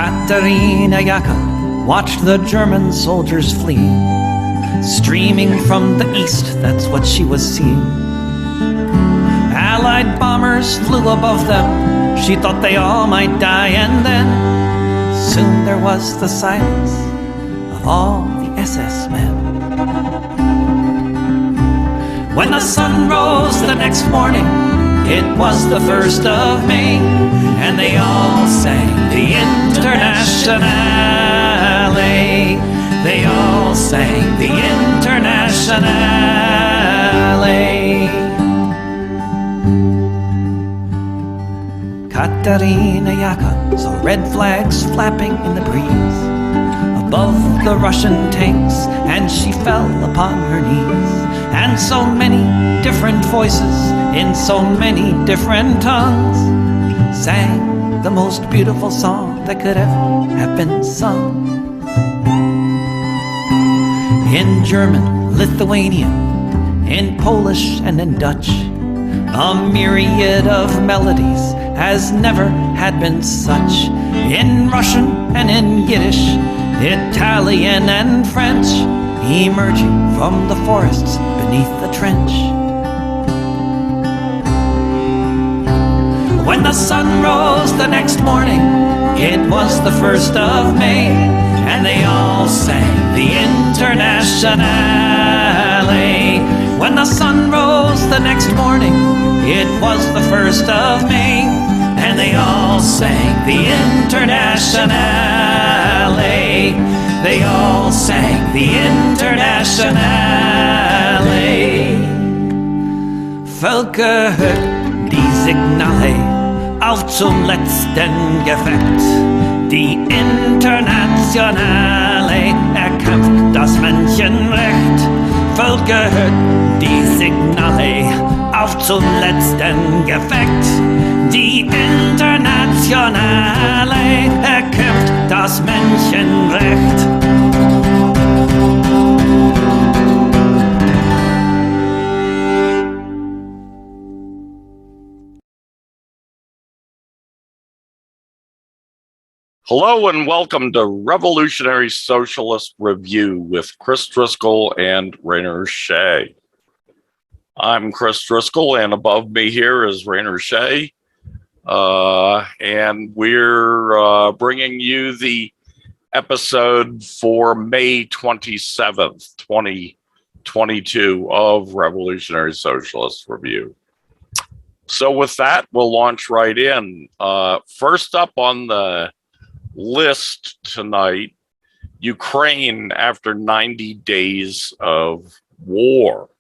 Katerina Yaka watched the German soldiers flee. Streaming from the east, that's what she was seeing. Allied bombers flew above them. She thought they all might die, and then soon there was the silence of all the SS men. When the sun rose the next morning, it was the 1st of May, and they all sang the Internationale. They all sang the Internationale. Katerina Yaka saw red flags flapping in the breeze above the Russian tanks, and she fell upon her knees. And so many different voices in so many different tongues sang the most beautiful song that could ever have been sung. In German, Lithuanian, in Polish and in Dutch, a myriad of melodies has never had been such. In Russian and in Yiddish, Italian and French, emerging from the forests beneath the trench. When the sun rose the next morning, it was the 1st of May, and they all sang the Internationale. When the sun rose the next morning, it was the 1st of May, and they all sang the Internationale. They all sang the Internationale. Völker hört die Signale auf zum letzten Gefecht. Die Internationale erkämpft das Menschenrecht. Völker hört die Signale auf zum letzten Gefecht. Die Internationale erkämpft das Menschenrecht. Hello and welcome to Revolutionary Socialist Review with Chris Driscoll and Rainer Shea. I'm Chris Driscoll, and above me here is Rainer Shea. And we're bringing you the episode for May 27th, 2022 of Revolutionary Socialist Review. So with that, we'll launch right in. First up on the list tonight, Ukraine after 90 days of war.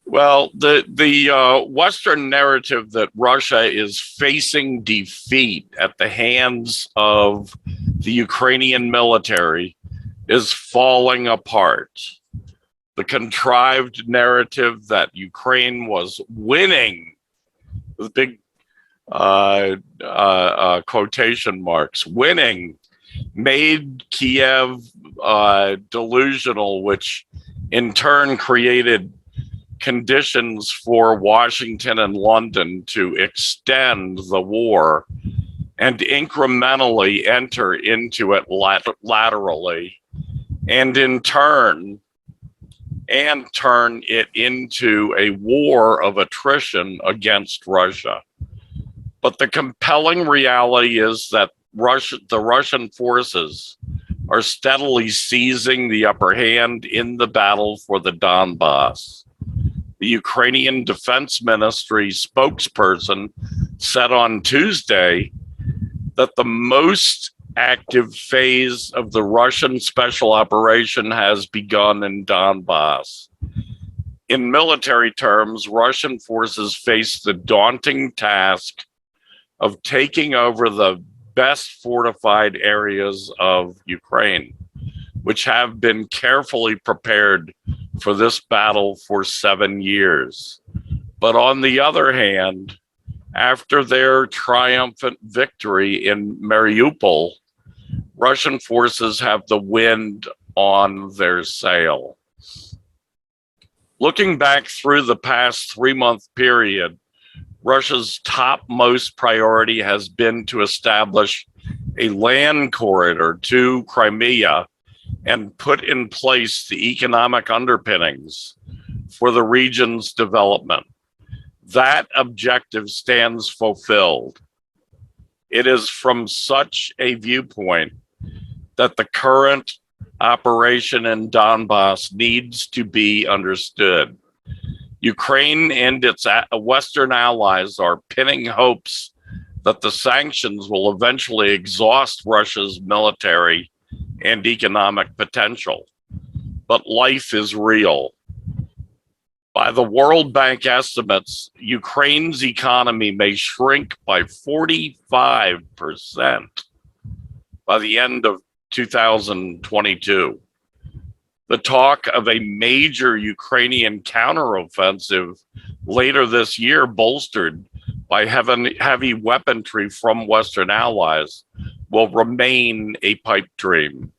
Well, the Western narrative that Russia is facing defeat at the hands of the Ukrainian military is falling apart. The contrived narrative that Ukraine was winning, with big quotation marks, winning, made Kiev delusional, which in turn created conditions for Washington and London to extend the war and incrementally enter into it laterally, and in turn it into a war of attrition against Russia. But the compelling reality is that the Russian forces are steadily seizing the upper hand in the battle for the Donbass. The Ukrainian Defense Ministry spokesperson said on Tuesday that the most active phase of the Russian special operation has begun in Donbass. In military terms, Russian forces face the daunting task of taking over the best fortified areas of Ukraine, which have been carefully prepared for this battle for 7 years. But on the other hand, after their triumphant victory in Mariupol, Russian forces have the wind on their sail. Looking back through the past 3-month period, Russia's topmost priority has been to establish a land corridor to Crimea and put in place the economic underpinnings for the region's development. That objective stands fulfilled. It is from such a viewpoint that the current operation in Donbass needs to be understood. Ukraine and its Western allies are pinning hopes that the sanctions will eventually exhaust Russia's military and economic potential. But life is real. By the World Bank estimates, Ukraine's economy may shrink by 45% by the end of 2022. The talk of a major Ukrainian counteroffensive later this year, bolstered by heavy weaponry from Western allies, will remain a pipe dream.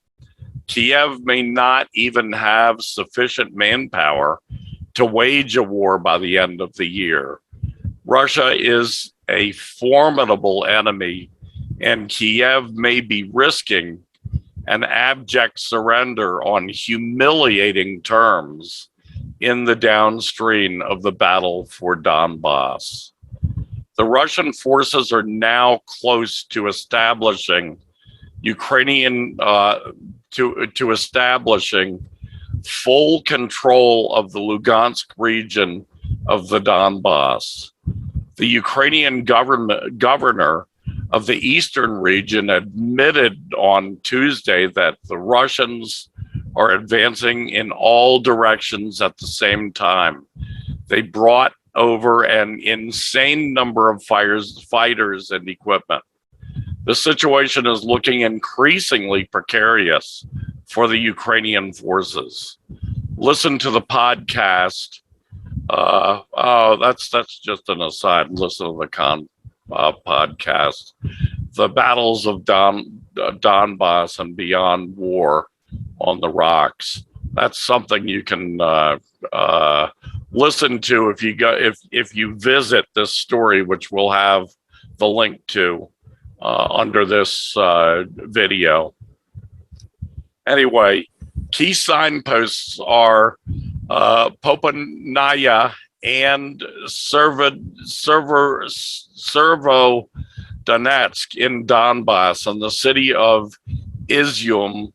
Kiev may not even have sufficient manpower to wage a war by the end of the year. Russia is a formidable enemy, and Kiev may be risking an abject surrender on humiliating terms in the downstream of the battle for Donbass. The Russian forces are now close to establishing establishing full control of the Lugansk region of the Donbass. The Ukrainian governor of the eastern region admitted on Tuesday that the Russians are advancing in all directions at the same time. They brought over an insane number of fighters and equipment. The situation is looking increasingly precarious for the Ukrainian forces. Listen to the podcast. That's just an aside. Listen to the podcast. The Battles of Donbass and Beyond War on the Rocks. That's something you can listen to if you visit this story, which we'll have the link to under this video. Anyway, key signposts are Popanaya and Servo-Donetsk in Donbass and the city of Izium,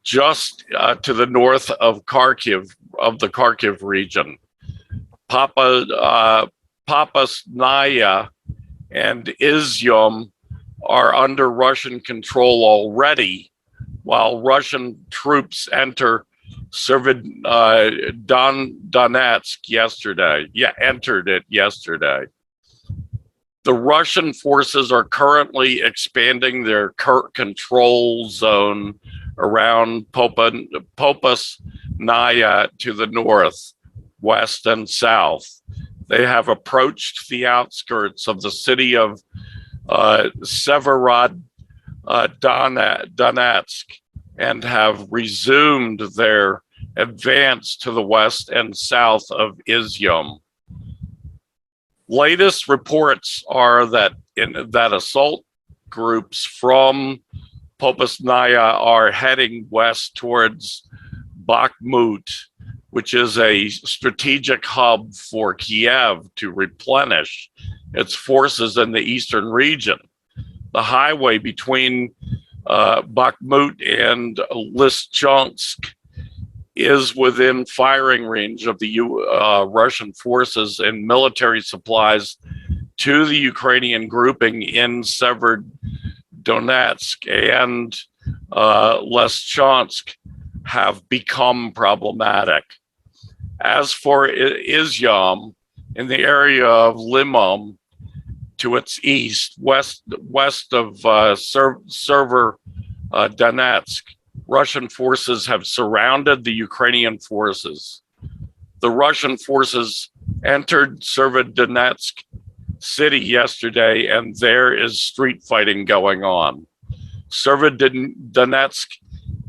just to the north of Kharkiv, of the Kharkiv region. Popasnaya and Izium are under Russian control already, while Russian troops enter Donetsk yesterday. Entered it yesterday. The Russian forces are currently expanding their control zone around Popasnaya to the north, west, and south. They have approached the outskirts of the city of Severodonetsk and have resumed their advance to the west and south of Izium. Latest reports are that assault groups from Popasnaya are heading west towards Bakhmut, which is a strategic hub for Kiev to replenish its forces in the eastern region. The highway between Bakhmut and Lysychansk is within firing range of the Russian forces and military supplies to the Ukrainian grouping in Severodonetsk and Lysychansk have become problematic. As for Izium, in the area of Limom, to its east, west of Severodonetsk, Russian forces have surrounded the Ukrainian forces. The Russian forces entered Severodonetsk city yesterday, and there is street fighting going on. Severodonetsk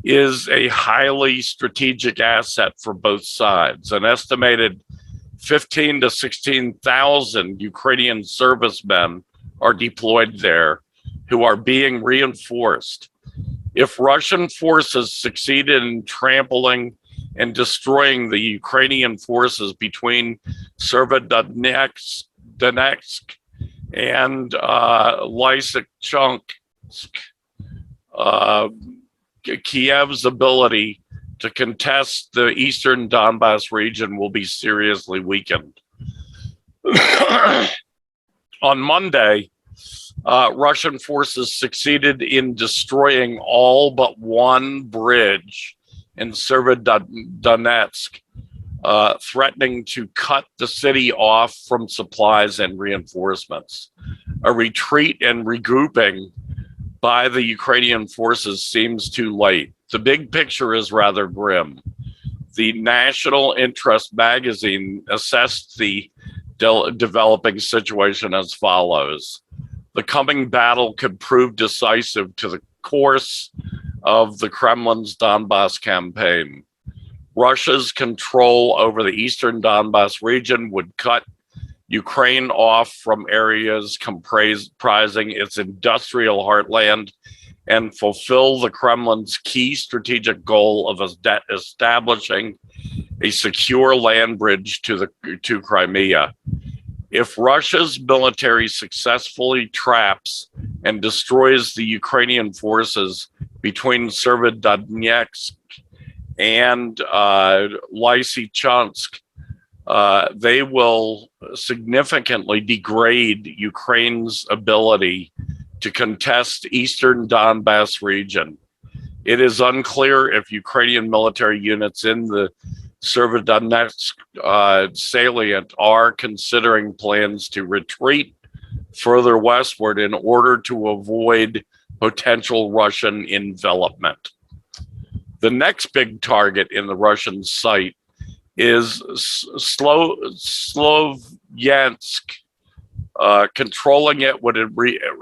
is a highly strategic asset for both sides. An estimated 15 to 16,000 Ukrainian servicemen are deployed there who are being reinforced. If Russian forces succeeded in trampling and destroying the Ukrainian forces between Severodonetsk and Lysychansk, Kiev's ability to contest the eastern Donbass region will be seriously weakened. On Monday, Russian forces succeeded in destroying all but one bridge in Severodonetsk, threatening to cut the city off from supplies and reinforcements. A retreat and regrouping by the Ukrainian forces seems too late. The big picture is rather grim. The National Interest magazine assessed the developing situation as follows. The coming battle could prove decisive to the course of the Kremlin's Donbass campaign. Russia's control over the eastern Donbass region would cut Ukraine off from areas comprising its industrial heartland and fulfill the Kremlin's key strategic goal of establishing a secure land bridge to Crimea. If Russia's military successfully traps and destroys the Ukrainian forces between Severodonetsk and Lysychansk, they will significantly degrade Ukraine's ability to contest eastern Donbass region. It is unclear if Ukrainian military units in the Severodonetsk salient are considering plans to retreat further westward in order to avoid potential Russian envelopment. The next big target in the Russian sight is Sloviansk. Controlling it would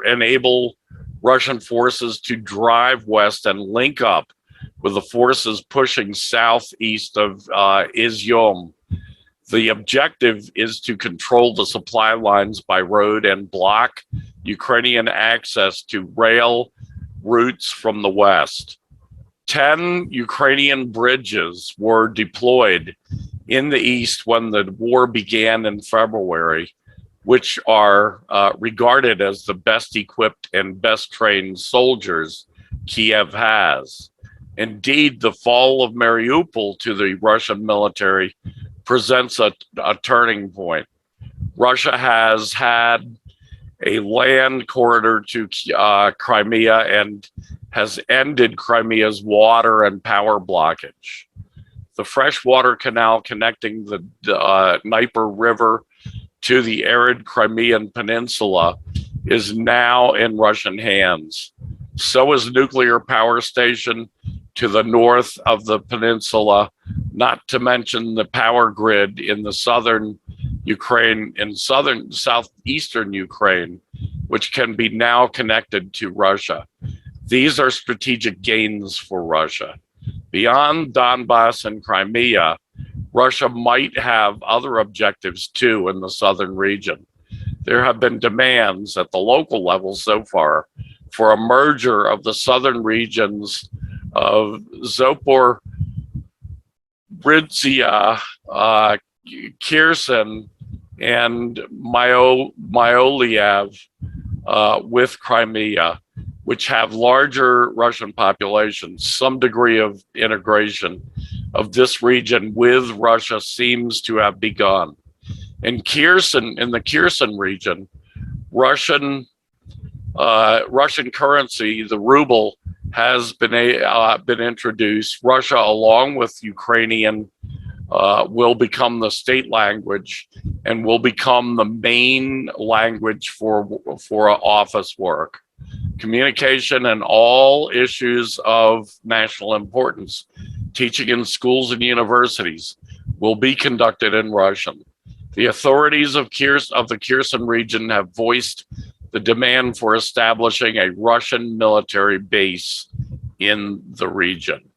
enable Russian forces to drive west and link up with the forces pushing southeast of Izyum. The objective is to control the supply lines by road and block Ukrainian access to rail routes from the west. 10 Ukrainian bridges were deployed in the east when the war began in February, which are regarded as the best equipped and best trained soldiers Kiev has. Indeed, the fall of Mariupol to the Russian military presents a turning point. Russia has had a land corridor to Crimea and has ended Crimea's water and power blockage. The freshwater canal connecting the Dnieper River to the arid Crimean Peninsula is now in Russian hands. So is nuclear power station to the north of the peninsula, not to mention the power grid in the southern Ukraine, in southeastern Ukraine, which can be now connected to Russia. These are strategic gains for Russia. Beyond Donbass and Crimea, Russia might have other objectives too in the southern region. There have been demands at the local level so far for a merger of the southern regions of Zaporizhzhia, Kherson, and Mykolaiv with Crimea, which have larger Russian populations. Some degree of integration of this region with Russia seems to have begun. In the Kherson region, Russian currency, the ruble, has been introduced. Russia, along with Ukrainian, will become the state language and will become the main language for office work. Communication and all issues of national importance, teaching in schools and universities, will be conducted in Russian. The authorities of the Kherson region have voiced the demand for establishing a Russian military base in the region.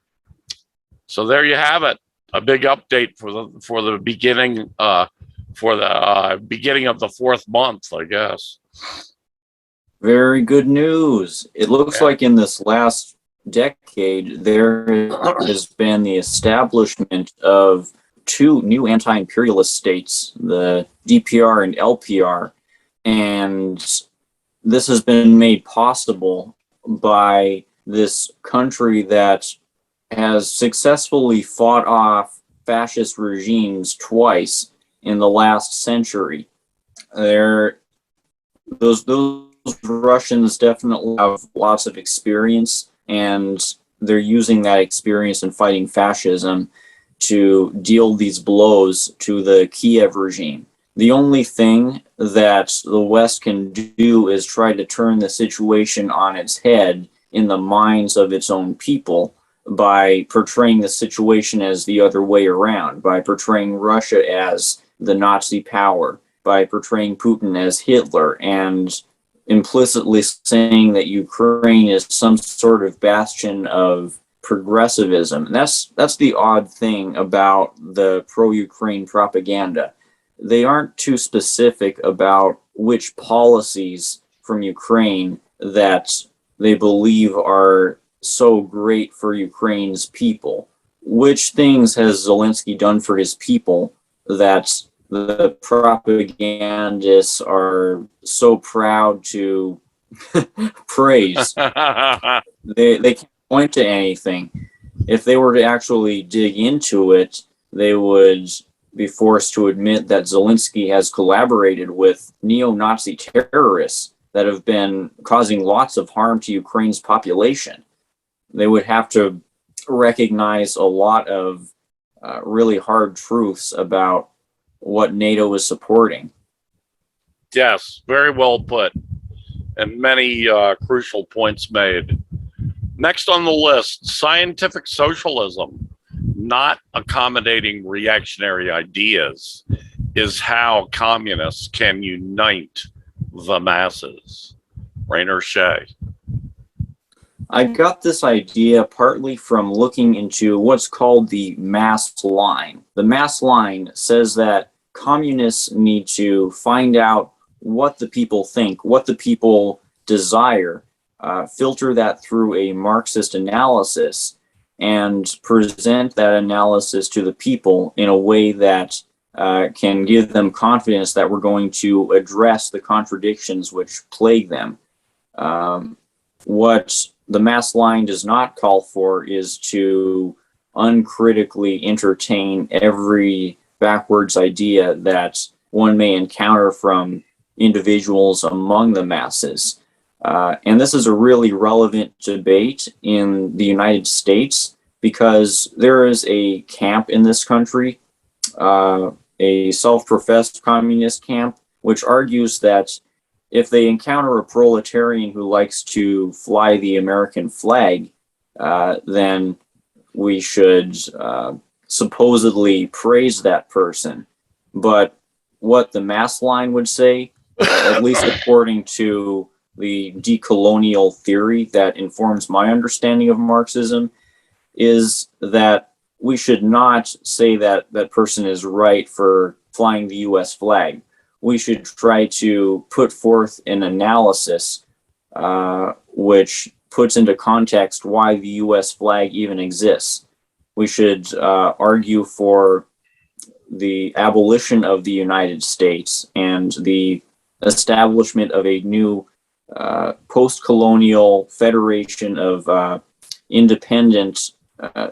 So there you have it, a big update for the beginning for the beginning of the fourth month, I guess. Very good news. It looks Yeah. like in this last decade, there has been the establishment of two new anti-imperialist states, the DPR and LPR. And this has been made possible by this country that has successfully fought off fascist regimes twice in the last century. Those Russians definitely have lots of experience, and they're using that experience in fighting fascism to deal these blows to the Kiev regime. The only thing that the West can do is try to turn the situation on its head in the minds of its own people by portraying the situation as the other way around, by portraying Russia as the Nazi power, by portraying Putin as Hitler, and implicitly saying that Ukraine is some sort of bastion of progressivism. And that's the odd thing about the pro-Ukraine propaganda. They aren't too specific about which policies from Ukraine that they believe are so great for Ukraine's people. Which things has Zelensky done for his people that the propagandists are so proud to praise? They can't point to anything. If they were to actually dig into it, they would be forced to admit that Zelensky has collaborated with neo-Nazi terrorists that have been causing lots of harm to Ukraine's population. They would have to recognize a lot of really hard truths about what NATO is supporting. Yes, very well put, and many crucial points made. Next on the list, scientific socialism, not accommodating reactionary ideas, is how communists can unite the masses. Rainer Shea. I got this idea partly from looking into what's called the mass line. The mass line says that communists need to find out what the people think, what the people desire, filter that through a Marxist analysis, and present that analysis to the people in a way that can give them confidence that we're going to address the contradictions which plague them. What the mass line does not call for is to uncritically entertain every backwards idea that one may encounter from individuals among the masses. And this is a really relevant debate in the United States because there is a camp in this country, a self-professed communist camp, which argues that if they encounter a proletarian who likes to fly the American flag, then we should supposedly praise that person. But what the mass line would say, at least according to the decolonial theory that informs my understanding of Marxism, is that we should not say that that person is right for flying the US flag. We should try to put forth an analysis which puts into context why the US flag even exists. We should argue for the abolition of the United States and the establishment of a new post-colonial federation of independent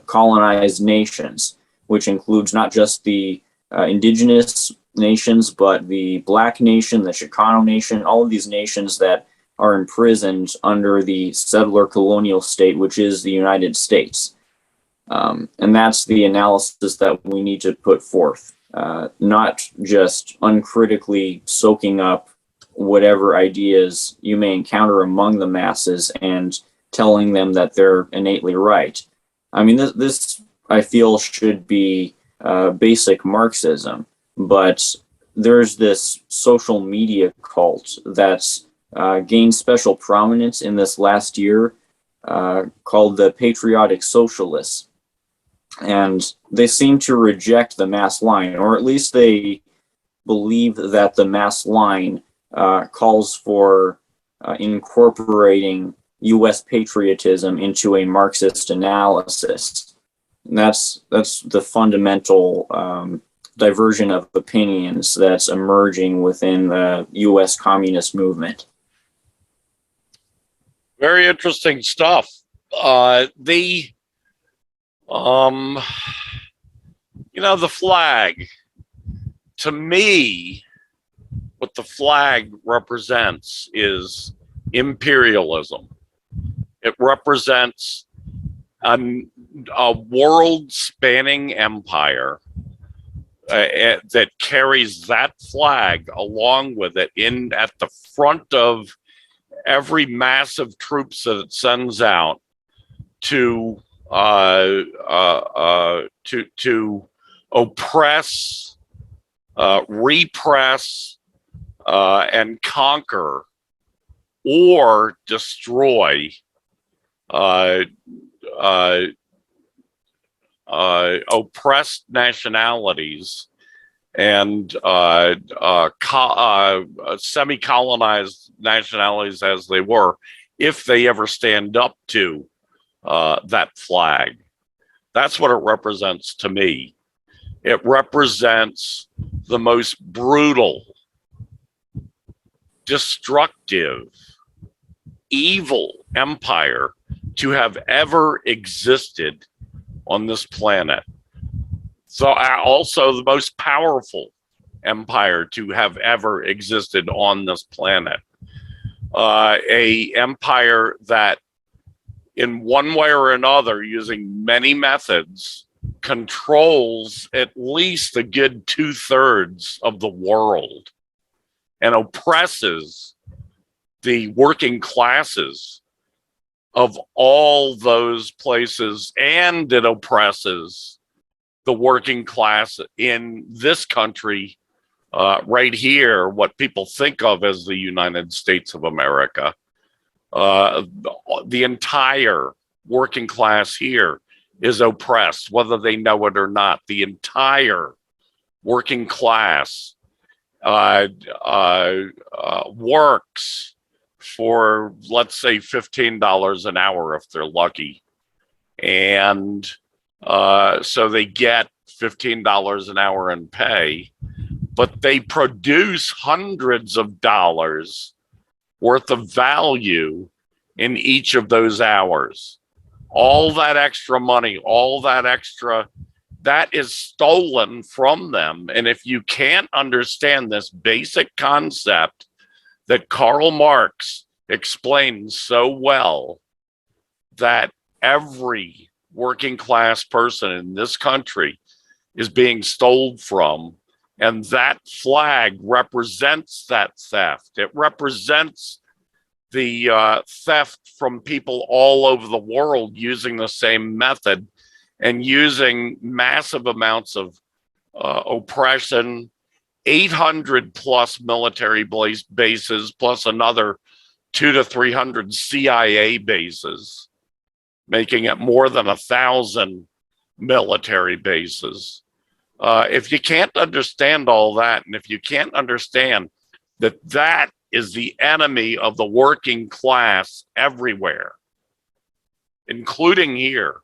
colonized nations, which includes not just the indigenous nations, but the Black nation, the Chicano nation, all of these nations that are imprisoned under the settler colonial state, which is the United States. And that's the analysis that we need to put forth, not just uncritically soaking up whatever ideas you may encounter among the masses and telling them that they're innately right. I mean, this I feel should be basic Marxism, but there's this social media cult that's gained special prominence in this last year called the Patriotic Socialists. And they seem to reject the mass line, or at least they believe that the mass line calls for incorporating U.S. patriotism into a Marxist analysis. And that's the fundamental diversion of opinions that's emerging within the U.S. communist movement. Very interesting stuff. The flag, to me, what the flag represents is imperialism. It represents a world-spanning empire that carries that flag along with it in at the front of every massive troops that it sends out to oppress, repress, and conquer or destroy oppressed nationalities and semi-colonized nationalities as they were, if they ever stand up to that flag. That's what it represents to me. It represents the most brutal, destructive, evil empire to have ever existed on this planet. So also the most powerful empire to have ever existed on this planet. A empire that in one way or another, using many methods, controls at least a good 2/3 of the world and oppresses the working classes of all those places, and it oppresses the working class in this country right here, what people think of as the United States of America. The entire working class here is oppressed, whether they know it or not. The entire working class works for, let's say, $15 an hour if they're lucky. And so they get $15 an hour in pay, but they produce hundreds of dollars worth of value in each of those hours. All that extra money, that is stolen from them. And if you can't understand this basic concept that Karl Marx explains so well, that every working class person in this country is being stolen from, and that flag represents that theft. It represents the theft from people all over the world using the same method and using massive amounts of oppression, 800 plus military bases, plus another 200 to 300 CIA bases, making it more than 1,000 military bases. If you can't understand all that, and if you can't understand that that is the enemy of the working class everywhere, including here,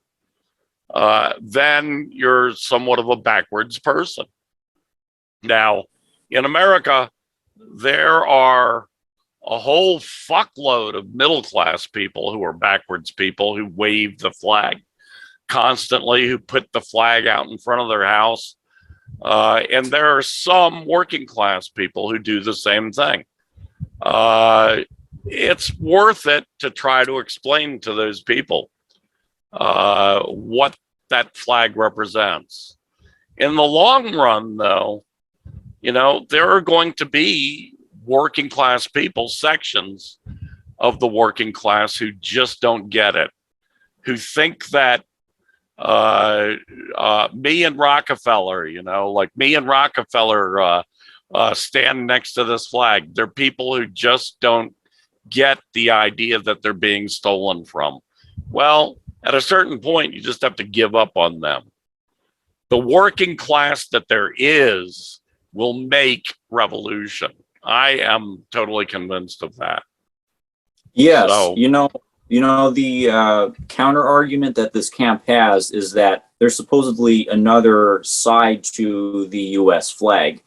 then you're somewhat of a backwards person. Now, in America, there are a whole fuckload of middle class people who are backwards people who wave the flag constantly, who put the flag out in front of their house. And there are some working class people who do the same thing. It's worth it to try to explain to those people what that flag represents. In the long run, though, there are going to be working class people, sections of the working class, who just don't get it, who think that me and Rockefeller, like me and Rockefeller stand next to this flag. They're people who just don't get the idea that they're being stolen from. Well, at a certain point, you just have to give up on them. The working class that there is will make revolution. I am totally convinced of that. Yes, So, the counter argument that this camp has is that there's supposedly another side to the U.S. flag.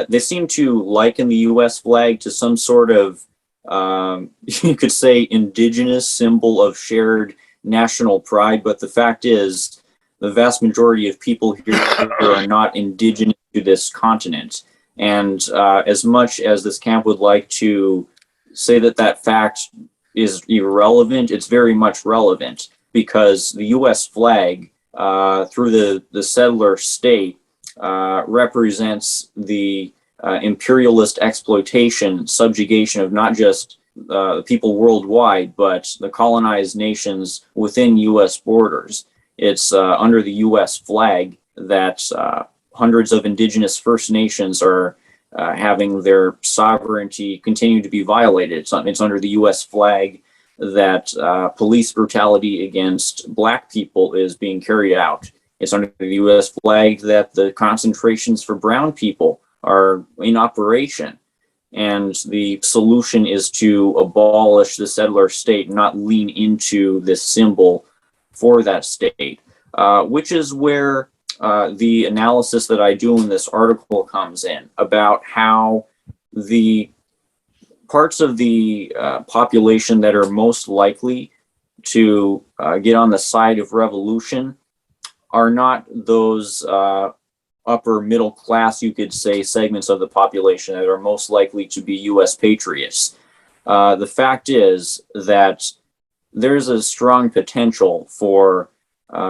They seem to liken the U.S. flag to some sort of, you could say, indigenous symbol of shared national pride. But the fact is, the vast majority of people here are not indigenous to this continent. And as much as this camp would like to say that that fact is irrelevant, it's very much relevant, because the U.S. flag, through the settler state, represents the imperialist exploitation, subjugation of not just people worldwide, but the colonized nations within U.S. borders. It's under the U.S. flag that hundreds of indigenous First Nations are having their sovereignty continue to be violated. It's under the U.S. flag that police brutality against Black people is being carried out. It's under the U.S. flag that the concentrations for brown people are in operation. And the solution is to abolish the settler state, not lean into this symbol for that state, which is where the analysis that I do in this article comes in, about how the parts of the population that are most likely to get on the side of revolution are not those upper middle class, you could say, segments of the population that are most likely to be U.S. patriots. The fact is that there's a strong potential for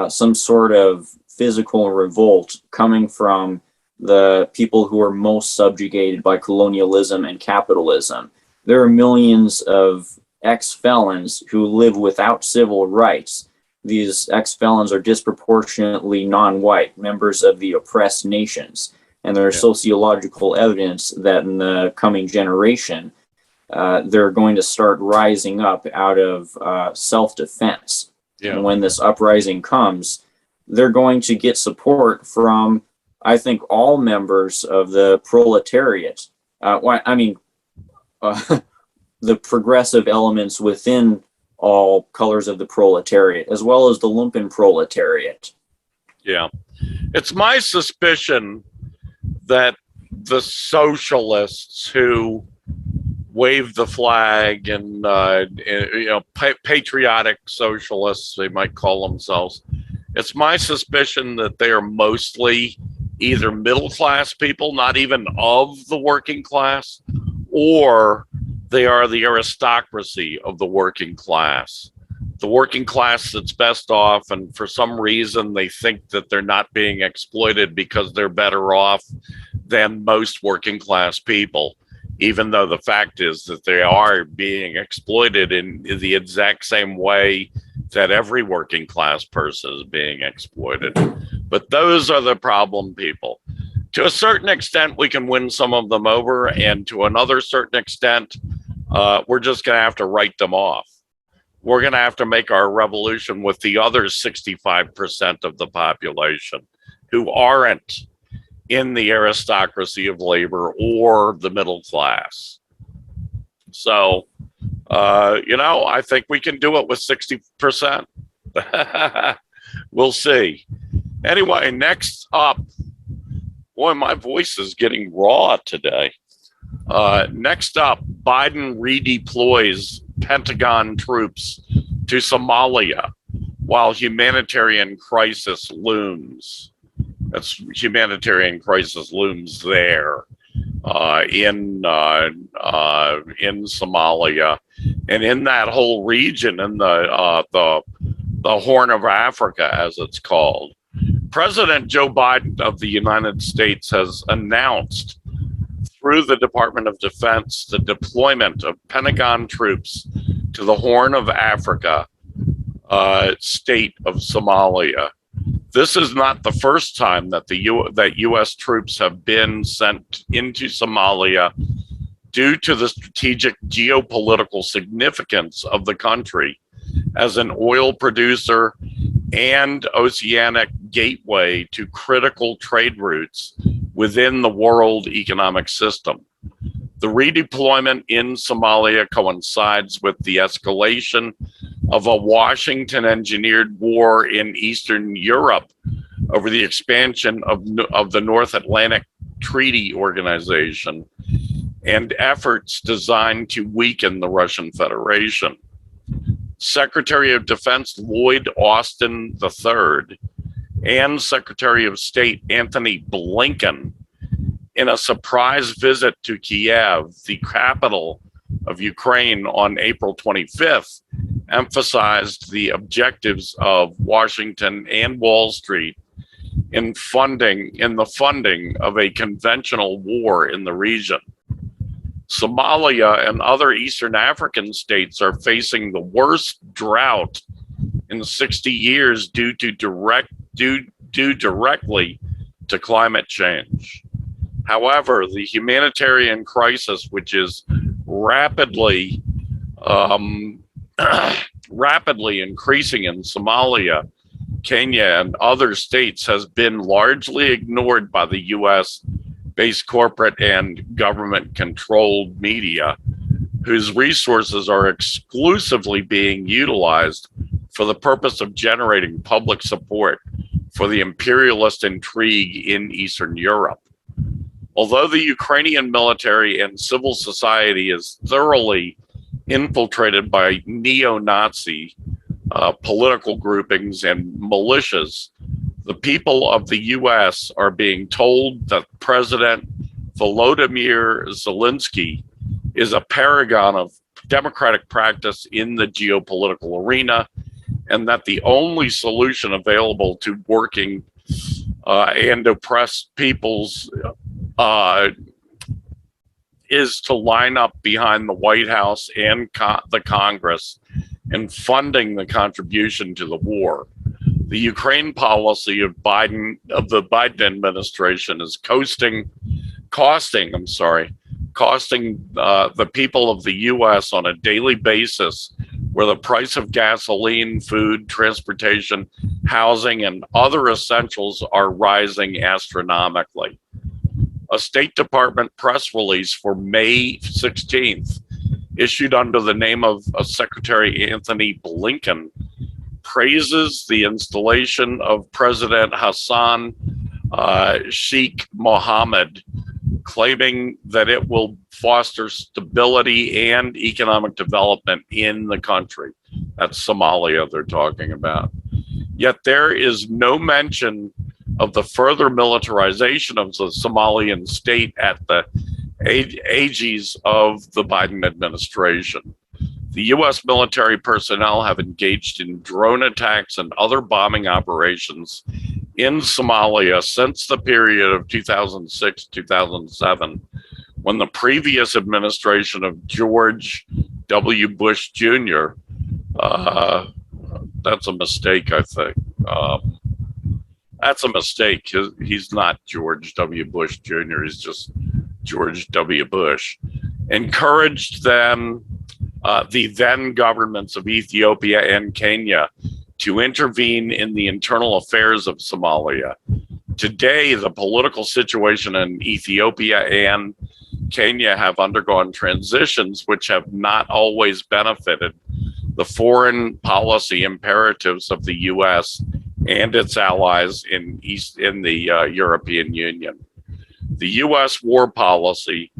some sort of physical revolt coming from the people who are most subjugated by colonialism and capitalism. There are millions of ex-felons who live without civil rights. These ex-felons are disproportionately non-white, members of the oppressed nations. And there's sociological evidence that in the coming generation, they're going to start rising up out of self-defense. Yeah. And when this uprising comes, they're going to get support from, I think, all members of the proletariat. The progressive elements within all colors of the proletariat, as well as the lumpen proletariat. Yeah. It's my suspicion that the socialists who wave the flag and, patriotic socialists, they might call themselves, it's my suspicion that they are mostly either middle-class people, not even of the working class, or they are the aristocracy of the working class. The working class that's best off, and for some reason they think that they're not being exploited because they're better off than most working class people, even though the fact is that they are being exploited in the exact same way that every working class person is being exploited. But those are the problem people. To a certain extent, we can win some of them over, and to another certain extent, we're just going to have to write them off. We're going to have to make our revolution with the other 65% of the population who aren't in the aristocracy of labor or the middle class. So, I think we can do it with 60%. We'll see. Anyway, next up, boy, my voice is getting raw today. Next up, Biden redeploys Pentagon troops to Somalia while humanitarian crisis looms. That's humanitarian crisis looms there in Somalia and in that whole region, in the Horn of Africa, as it's called. President Joe Biden of the United States has announced through the Department of Defense the deployment of Pentagon troops to the Horn of Africa state of Somalia. This is not the first time that that U.S. troops have been sent into Somalia due to the strategic geopolitical significance of the country as an oil producer and oceanic gateway to critical trade routes within the world economic system. The redeployment in Somalia coincides with the escalation of a Washington-engineered war in Eastern Europe over the expansion of the North Atlantic Treaty Organization and efforts designed to weaken the Russian Federation. Secretary of Defense Lloyd Austin III and Secretary of State Anthony Blinken, in a surprise visit to Kiev, the capital of Ukraine, on April 25th, emphasized the objectives of Washington and Wall Street in the funding of a conventional war in the region. Somalia and other Eastern African states are facing the worst drought in 60 years due directly to climate change. However, the humanitarian crisis, which is rapidly increasing in Somalia, Kenya, and other states, has been largely ignored by the US-based corporate and government-controlled media, whose resources are exclusively being utilized for the purpose of generating public support for the imperialist intrigue in Eastern Europe. Although the Ukrainian military and civil society is thoroughly infiltrated by neo-Nazi political groupings and militias, the people of the US are being told that President Volodymyr Zelensky is a paragon of democratic practice in the geopolitical arena, and that the only solution available to working and oppressed peoples is to line up behind the White House and the Congress in funding the contribution to the war. The Ukraine policy of the Biden administration is costing the people of the US on a daily basis, where the price of gasoline, food, transportation, housing, and other essentials are rising astronomically. A State Department press release for May 16th, issued under the name of Secretary Anthony Blinken, praises the installation of President Hassan Sheikh Mohammed, claiming that it will foster stability and economic development in the country. That's Somalia they're talking about. Yet there is no mention of the further militarization of the Somalian state at the aegis of the Biden administration. The US military personnel have engaged in drone attacks and other bombing operations in Somalia since the period of 2006-2007, when the previous administration of George W. Bush Jr., that's a mistake, I think. That's a mistake. He's not George W. Bush Jr., he's just George W. Bush. Encouraged them, the then governments of Ethiopia and Kenya, to intervene in the internal affairs of Somalia. Today, the political situation in Ethiopia and Kenya have undergone transitions which have not always benefited the foreign policy imperatives of the US and its allies in the European Union. The US war policy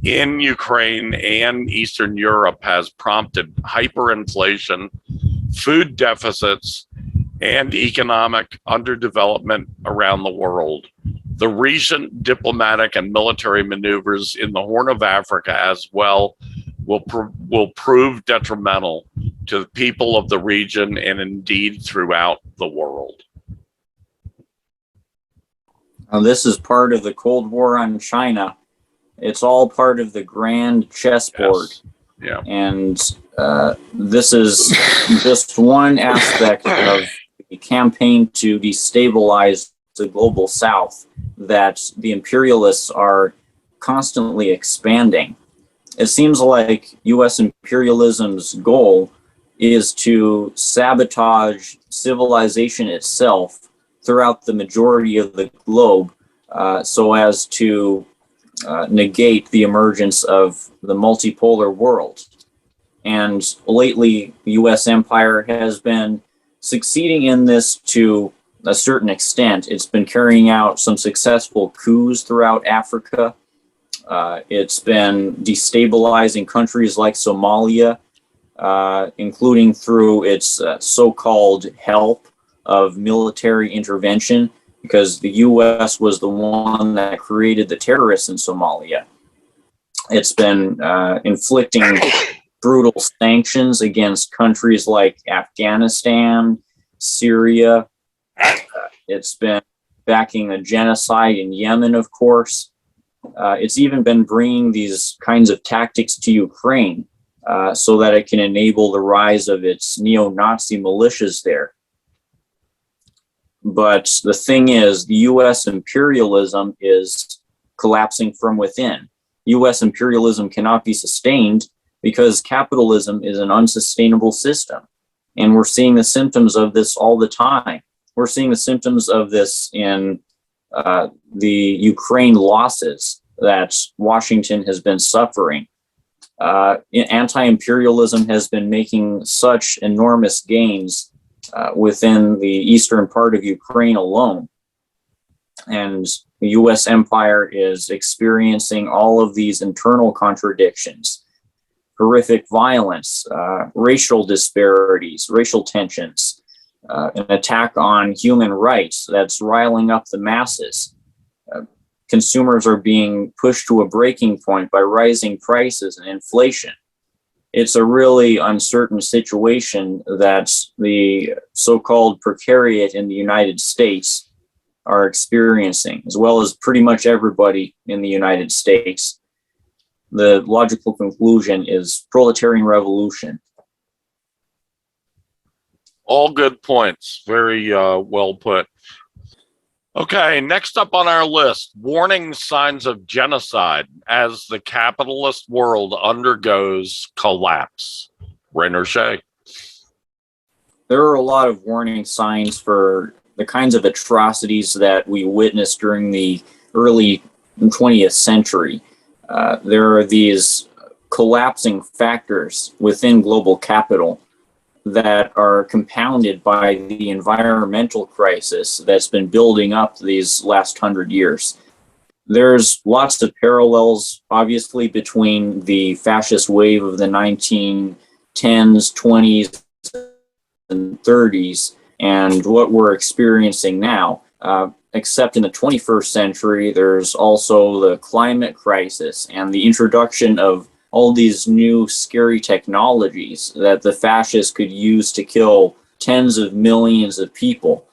in Ukraine and Eastern Europe has prompted hyperinflation, food deficits, and economic underdevelopment around the world. The recent diplomatic and military maneuvers in the Horn of Africa as well will prove detrimental to the people of the region and indeed throughout the world. Now, this is part of the Cold War on China. It's all part of the grand chessboard. Yes. Yeah. And this is just one aspect of the campaign to destabilize the global South that the imperialists are constantly expanding. It seems like US imperialism's goal is to sabotage civilization itself throughout the majority of the globe so as to negate the emergence of the multipolar world. And lately, the US empire has been succeeding in this to a certain extent. It's been carrying out some successful coups throughout Africa. It's been destabilizing countries like Somalia, including through its so-called help of military intervention, because the US was the one that created the terrorists in Somalia. It's been inflicting brutal sanctions against countries like Afghanistan, Syria. It's been backing a genocide in Yemen, of course. It's even been bringing these kinds of tactics to Ukraine so that it can enable the rise of its neo-Nazi militias there. But the thing is, the US imperialism is collapsing from within. US imperialism cannot be sustained because capitalism is an unsustainable system. And we're seeing the symptoms of this all the time. We're seeing the symptoms of this in the Ukraine losses that Washington has been suffering. Anti-imperialism has been making such enormous gains within the eastern part of Ukraine alone. And the US empire is experiencing all of these internal contradictions, horrific violence, racial disparities, racial tensions, an attack on human rights that's riling up the masses. Consumers are being pushed to a breaking point by rising prices and inflation. It's a really uncertain situation that the so-called precariat in the United States are experiencing, as well as pretty much everybody in the United States. The logical conclusion is proletarian revolution. All good points. Very well put. Okay, next up on our list, warning signs of genocide as the capitalist world undergoes collapse. Rain or Shay? There are a lot of warning signs for the kinds of atrocities that we witnessed during the early 20th century. There are these collapsing factors within global capital that are compounded by the environmental crisis that's been building up these last 100 years. There's lots of parallels, obviously, between the fascist wave of the 1910s, 20s, and 30s and what we're experiencing now. Except in the 21st century, there's also the climate crisis and the introduction of all these new scary technologies that the fascists could use to kill tens of millions of people.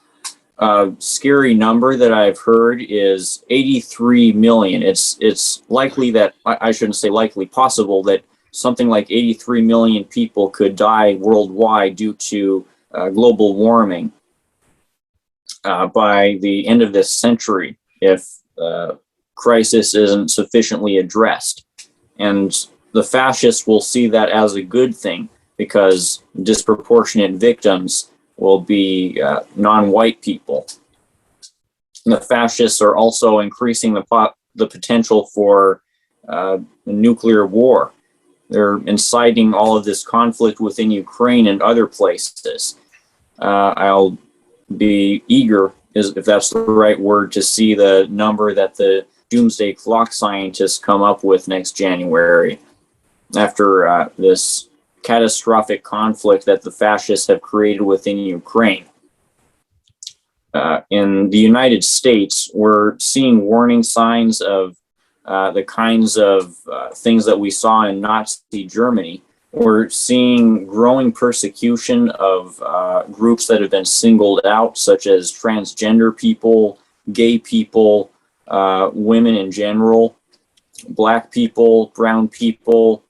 Scary number that I've heard is 83 million. It's likely that, I shouldn't say likely, possible that something like 83 million people could die worldwide due to global warming by the end of this century if the crisis isn't sufficiently addressed. And the fascists will see that as a good thing because disproportionate victims will be non-white people. And the fascists are also increasing the potential for nuclear war. They're inciting all of this conflict within Ukraine and other places. I'll be eager, if that's the right word, to see the number that the doomsday clock scientists come up with next January after this catastrophic conflict that the fascists have created within Ukraine. In the United States, we're seeing warning signs of the kinds of things that we saw in Nazi Germany. We're seeing growing persecution of groups that have been singled out, such as transgender people, gay people, women in general, black people, brown people,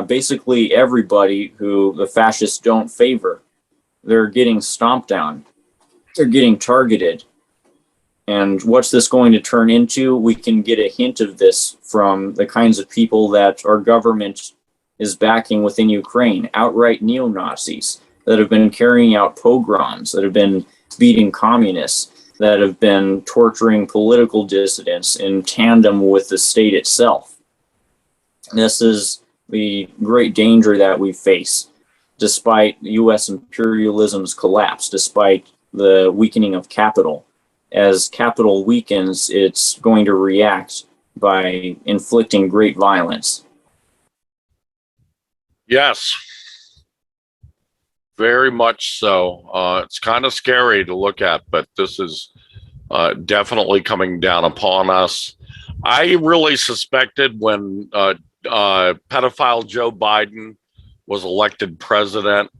basically everybody who the fascists don't favor. They're getting stomped on. They're getting targeted. And what's this going to turn into? We can get a hint of this from the kinds of people that our government is backing within Ukraine, outright neo-Nazis that have been carrying out pogroms, that have been beating communists. that have been torturing political dissidents in tandem with the state itself. This is the great danger that we face, despite U.S. imperialism's collapse, despite the weakening of capital. As capital weakens, it's going to react by inflicting great violence. Yes, very much so. It's kind of scary to look at, but this is definitely coming down upon us. I really suspected when pedophile Joe Biden was elected president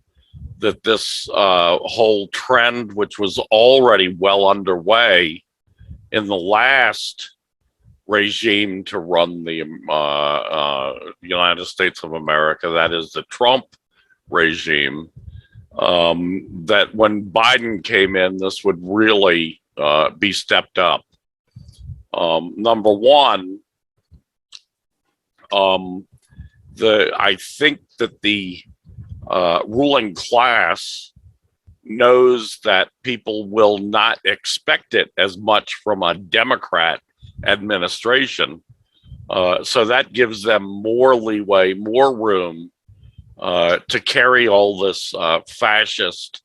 that this whole trend, which was already well underway in the last regime to run the United States of America, that is the Trump regime, that when Biden came in, this would really be stepped up. Number one, I think that the ruling class knows that people will not expect it as much from a Democrat administration. So that gives them more leeway, more room to carry all this fascist,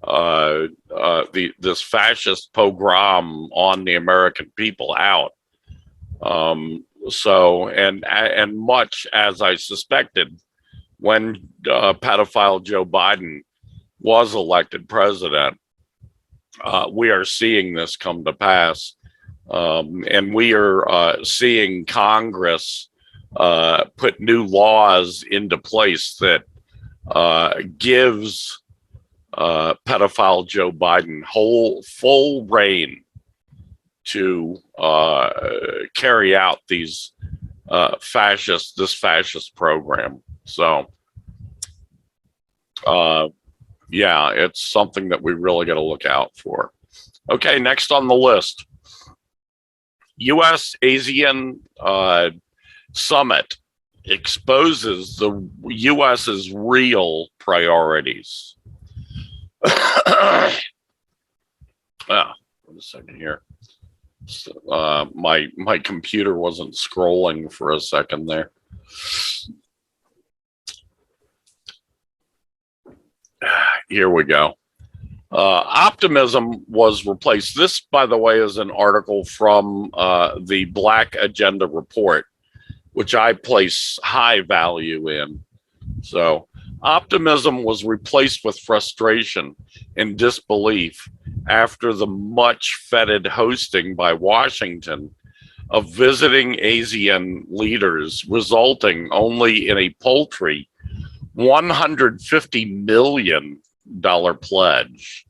this fascist pogrom on the American people out. And much as I suspected, when pedophile Joe Biden was elected president, we are seeing this come to pass. And we are seeing Congress put new laws into place that gives pedophile Joe Biden full reign to carry out this fascist program. So, yeah, it's something that we really got to look out for. Okay, next on the list, US-Asean Summit exposes the US's real priorities. Wait a second here. My computer wasn't scrolling for a second there. Here we go. Optimism was replaced. This, by the way, is an article from the Black Agenda Report, which I place high value in. So, optimism was replaced with frustration and disbelief after the much feted hosting by Washington of visiting ASEAN leaders, resulting only in a paltry $150 million pledge.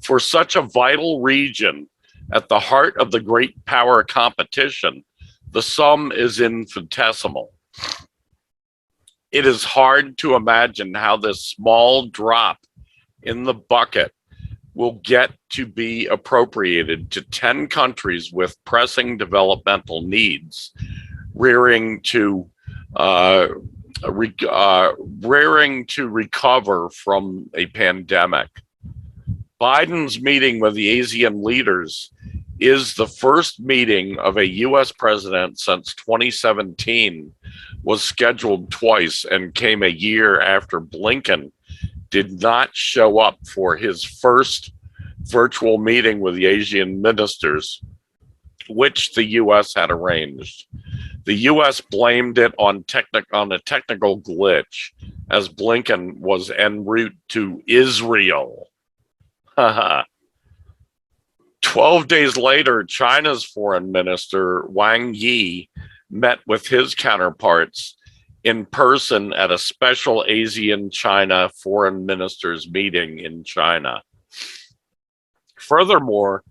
For such a vital region at the heart of the great power competition, the sum is infinitesimal. It is hard to imagine how this small drop in the bucket will get to be appropriated to 10 countries with pressing developmental needs, rearing to recover from a pandemic. Biden's meeting with the ASEAN leaders is the first meeting of a U.S. president since 2017, was scheduled twice, and came a year after Blinken did not show up for his first virtual meeting with the Asian ministers, which the U.S. had arranged. The U.S. blamed it on a technical glitch, as Blinken was en route to Israel. 12 days later, China's foreign minister, Wang Yi, met with his counterparts in person at a special ASEAN-China foreign ministers meeting in China. Furthermore,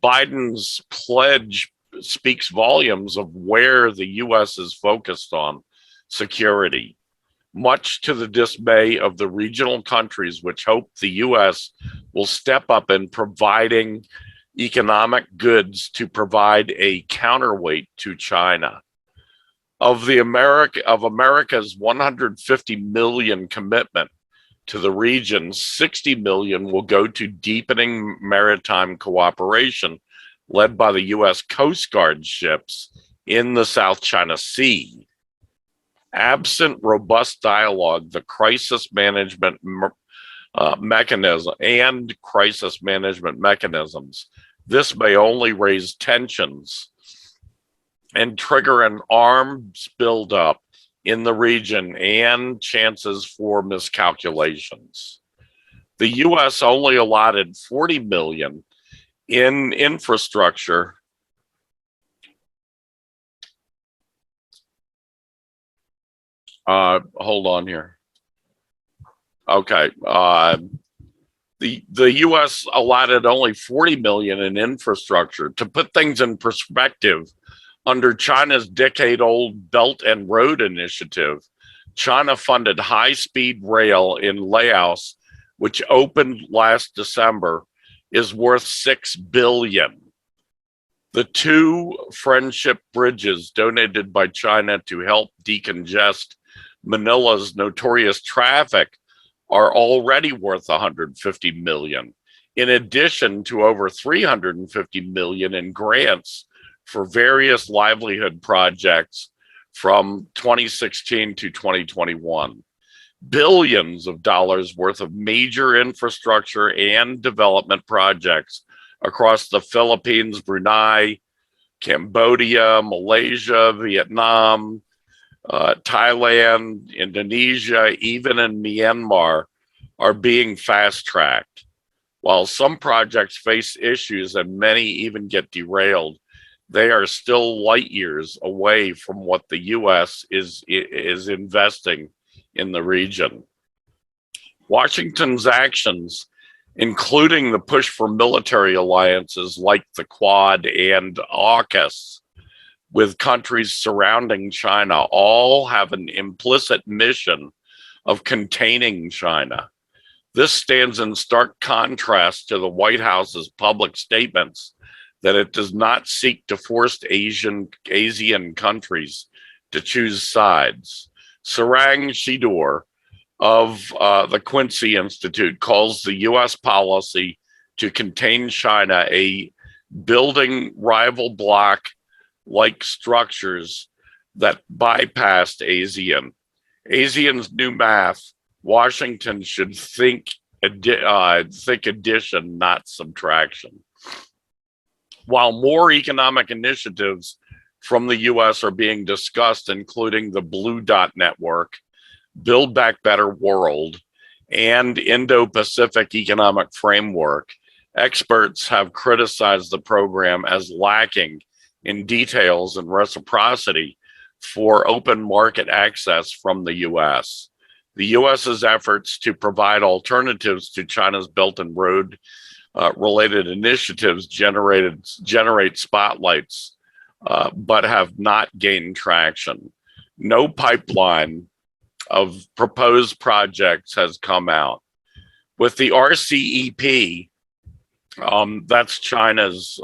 Biden's pledge speaks volumes of where the U.S. is focused on security, much to the dismay of the regional countries which hope the U.S. will step up in providing economic goods to provide a counterweight to China. Of America's 150 million commitment to the region, 60 million will go to deepening maritime cooperation led by the US Coast Guard ships in the South China Sea. Absent robust dialogue, the crisis management mechanism and crisis management mechanisms, this may only raise tensions and trigger an arms buildup in the region and chances for miscalculations. The US only allotted 40 million in infrastructure hold on here. Okay. The US allotted only 40 million in infrastructure. To put things in perspective, under China's decade-old Belt and Road Initiative, China funded high-speed rail in Laos, which opened last December, is worth 6 billion. The 2 friendship bridges donated by China to help decongest Manila's notorious traffic are already worth 150 million, in addition to over 350 million in grants for various livelihood projects from 2016 to 2021. Billions of dollars worth of major infrastructure and development projects across the Philippines, Brunei, Cambodia, Malaysia, Vietnam, Thailand, Indonesia, even in Myanmar, are being fast-tracked. While some projects face issues and many even get derailed, they are still light years away from what the US is investing in the region. Washington's actions, including the push for military alliances like the Quad and AUKUS with countries surrounding China, all have an implicit mission of containing China. This stands in stark contrast to the White House's public statements that it does not seek to force ASEAN countries to choose sides. Sarang Shidor of the Quincy Institute calls the US policy to contain China a building rival bloc-like structures that bypassed ASEAN. ASEAN's new math, Washington should think addition, not subtraction. While more economic initiatives from the US are being discussed, including the Blue Dot Network, Build Back Better World, and Indo-Pacific Economic Framework, experts have criticized the program as lacking in details and reciprocity for open market access from the US. The US's efforts to provide alternatives to China's Belt and Road related initiatives generate spotlights, but have not gained traction. No pipeline of proposed projects has come out. With the RCEP, that's China's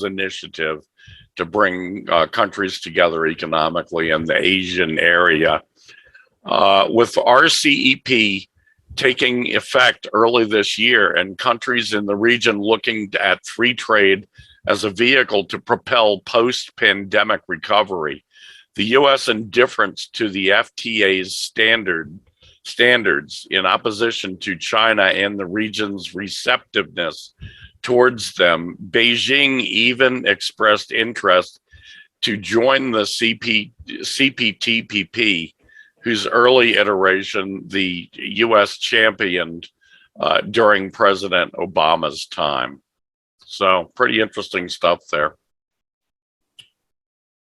initiative to bring countries together economically in the Asian area. With RCEP taking effect early this year and countries in the region looking at free trade as a vehicle to propel post-pandemic recovery, the US indifference to the FTA's standards in opposition to China and the region's receptiveness towards them, Beijing even expressed interest to join the CPTPP, whose early iteration the US championed during President Obama's time. So pretty interesting stuff there.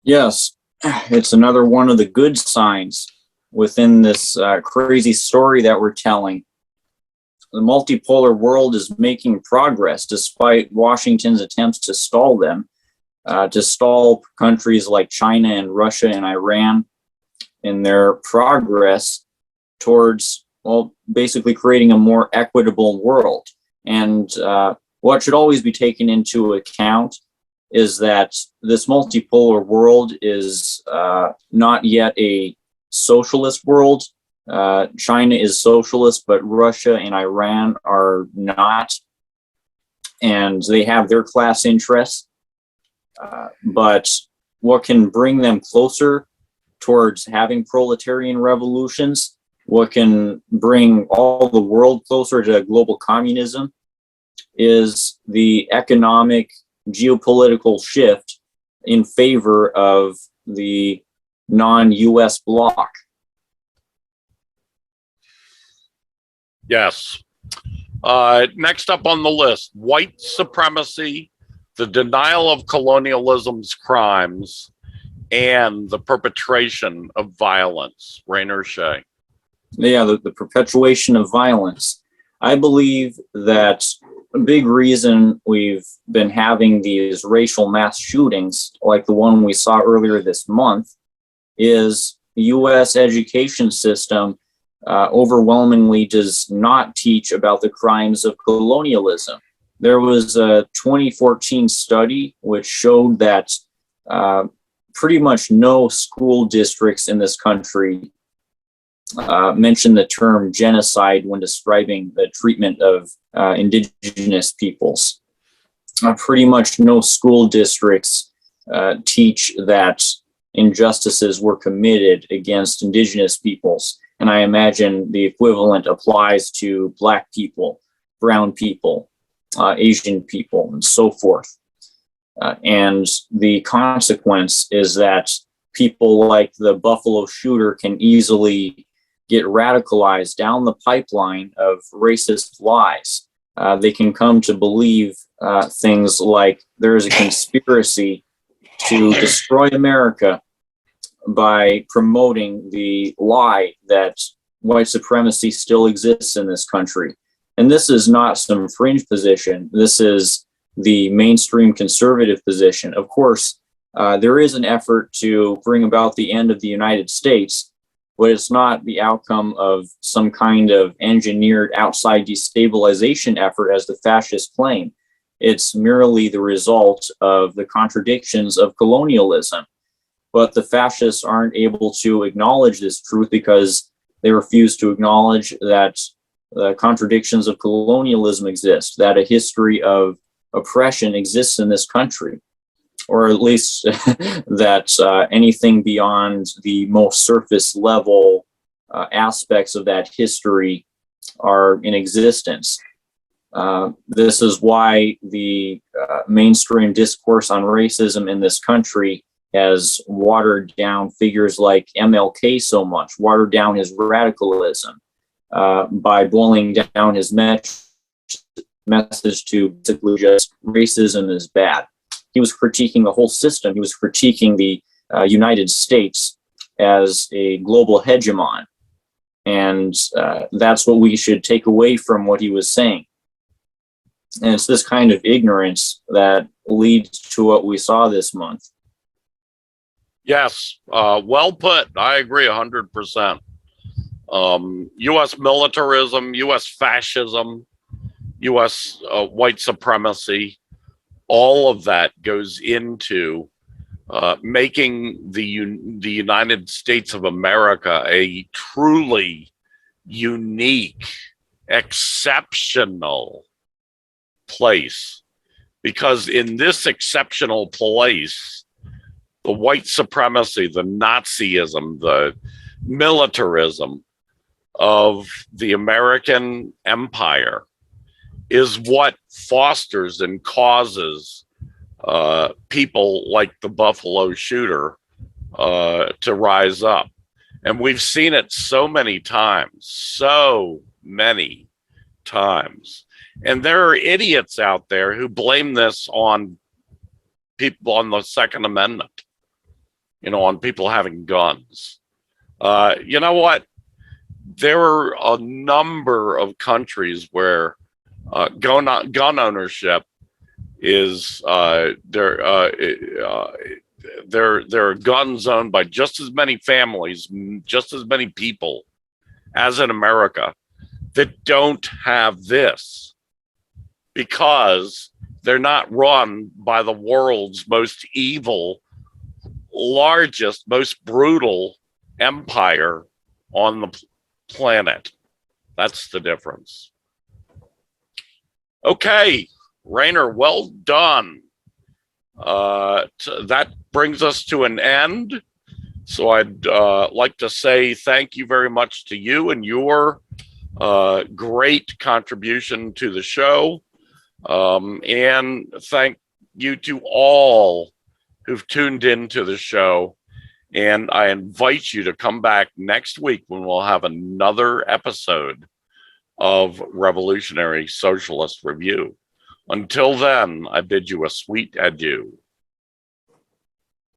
Yes, it's another one of the good signs within this crazy story that we're telling. The multipolar world is making progress despite Washington's attempts to stall them, to stall countries like China and Russia and Iran in their progress towards, well, basically creating a more equitable world. And what should always be taken into account is that this multipolar world is not yet a socialist world. China is socialist, but Russia and Iran are not, and they have their class interests. But what can bring them closer towards having proletarian revolutions, what can bring all the world closer to global communism, is the economic geopolitical shift in favor of the non-US bloc. Yes. Next up on the list, white supremacy, the denial of colonialism's crimes, and the perpetration of violence. Rainer Shea. Yeah, the perpetuation of violence. I believe that a big reason we've been having these racial mass shootings, like the one we saw earlier this month, is the US education system overwhelmingly does not teach about the crimes of colonialism. There was a 2014 study which showed that pretty much no school districts in this country mention the term genocide when describing the treatment of indigenous peoples. Pretty much no school districts teach that injustices were committed against indigenous peoples. And I imagine the equivalent applies to Black people, brown people, Asian people, and so forth. And the consequence is that people like the Buffalo shooter can easily get radicalized down the pipeline of racist lies. They can come to believe things like there is a conspiracy to destroy America by promoting the lie that white supremacy still exists in this country. And this is not some fringe position. This is the mainstream conservative position. Of course, there is an effort to bring about the end of the United States, but it's not the outcome of some kind of engineered outside destabilization effort as the fascists claim. It's merely the result of the contradictions of colonialism. But the fascists aren't able to acknowledge this truth because they refuse to acknowledge that the contradictions of colonialism exist, that a history of oppression exists in this country, or at least that anything beyond the most surface level aspects of that history are in existence. This is why the mainstream discourse on racism in this country has watered down figures like MLK so much, watered down his radicalism by boiling down his message to basically just racism is bad. He was critiquing the whole system. He was critiquing the United States as a global hegemon. And that's what we should take away from what he was saying. And it's this kind of ignorance that leads to what we saw this month. Yes, well put. I agree 100%. U.S. militarism, U.S. fascism, U.S. White supremacy, all of that goes into making the United States of America a truly unique, exceptional place. Because in this exceptional place, the white supremacy, the Nazism, the militarism of the American empire is what fosters and causes people like the Buffalo shooter to rise up. And we've seen it so many times. And there are idiots out there who blame this on people, on the Second Amendment, on people having guns. You know what? There are a number of countries where gun ownership is there are guns owned by just as many families, just as many people as in America that don't have this, because they're not run by the world's most evil, largest, most brutal empire on planet. That's the difference. Okay, Rainer, well done. That brings us to an end. So I'd like to say thank you very much to you and your great contribution to the show. And thank you to all who've tuned into the show. And I invite you to come back next week when we'll have another episode of Revolutionary Socialist Review. Until then, I bid you a sweet adieu.